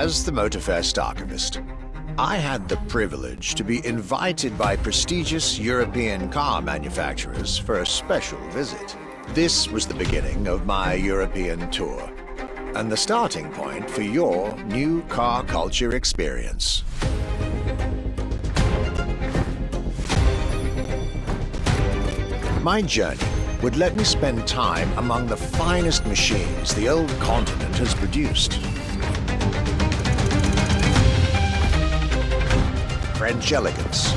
As the Motorfest archivist, I had the privilege to be invited by prestigious European car manufacturers for a special visit. This was the beginning of my European tour, and the starting point for your new car culture experience. My journey would let me spend time among the finest machines the old continent has produced. French elegance,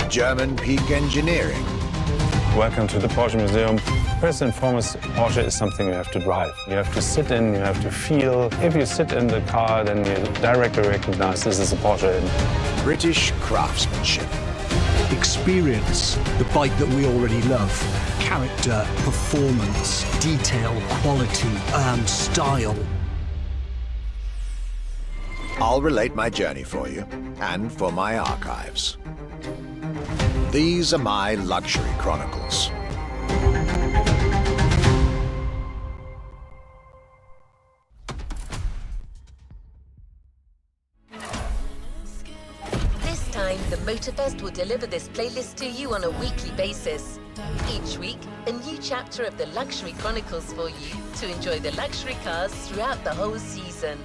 German peak engineering. Welcome to the Porsche Museum. First and foremost, Porsche is something you have to drive. You have to sit in, you have to feel. If you sit in the car, then you directly recognize this is a Porsche. British craftsmanship. Experience the bike that we already love. Character, performance, detail, quality, style. I'll relate my journey for you and for my archives. These are my luxury chronicles. This time, the Motorfest will deliver this playlist to you on a weekly basis. Each week, a new chapter of the Luxury Chronicles for you to enjoy the luxury cars throughout the whole season.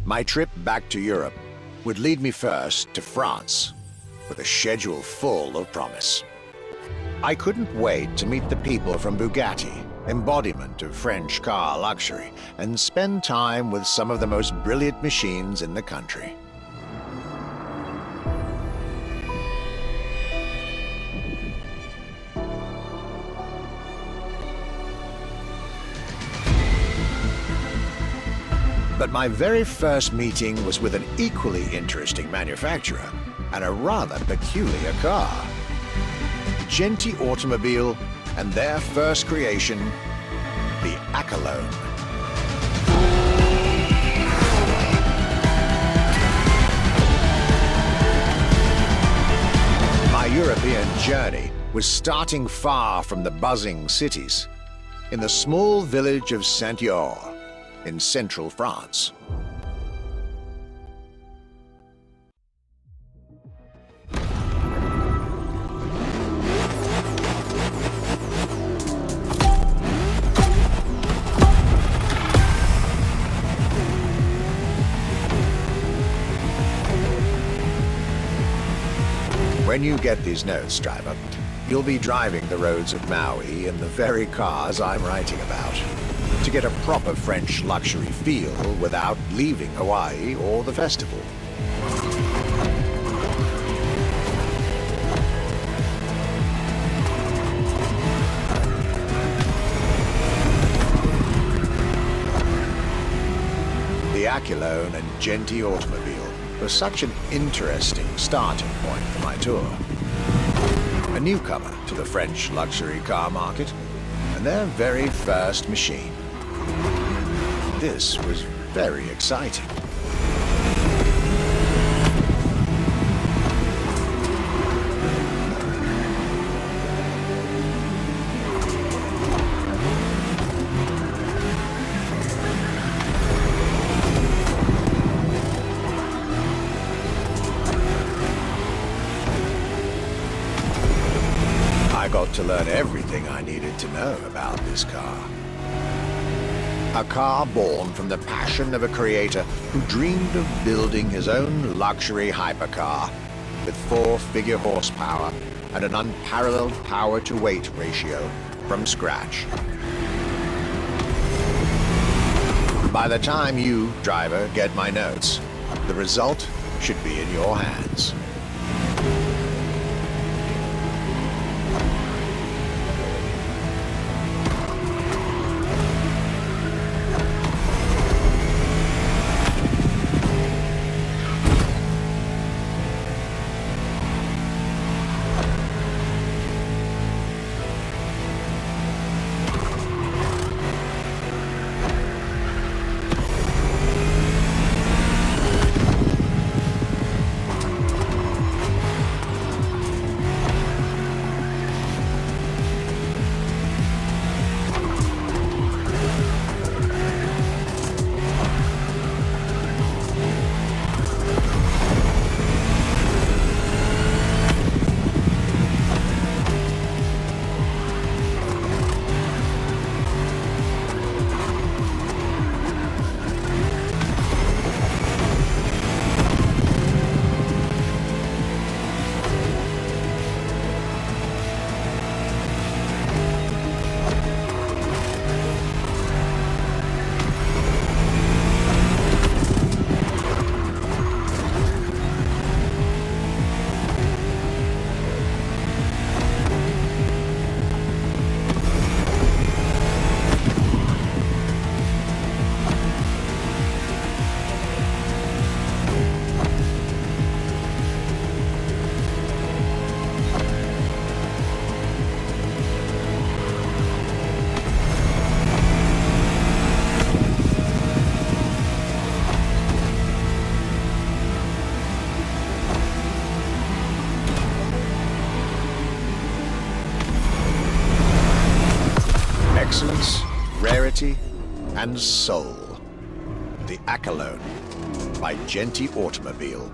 My trip back to Europe would lead me first to France, with a schedule full of promise. I couldn't wait to meet the people from Bugatti, embodiment of French car luxury, and spend time with some of the most brilliant machines in the country. But my very first meeting was with an equally interesting manufacturer and a rather peculiar car. Genti Automobile and their first creation, the Accolone. My European journey was starting far from the buzzing cities, in the small village of Saint-Yor, in central France. When you get these notes, driver, you'll be driving the roads of Maui in the very cars I'm writing about, to get a proper French luxury feel without leaving Hawaii or the festival. The Accolone and Genti automobile was such an interesting starting point for my tour. A newcomer to the French luxury car market, and their very first machine. This was very exciting. I got to learn everything I needed to know about this car. A car born from the passion of a creator who dreamed of building his own luxury hypercar with 4-figure horsepower and an unparalleled power-to-weight ratio from scratch. By the time you, driver, get my notes, the result should be in your hands. Excellence, rarity, and soul. The Accolone by Genti Automobile.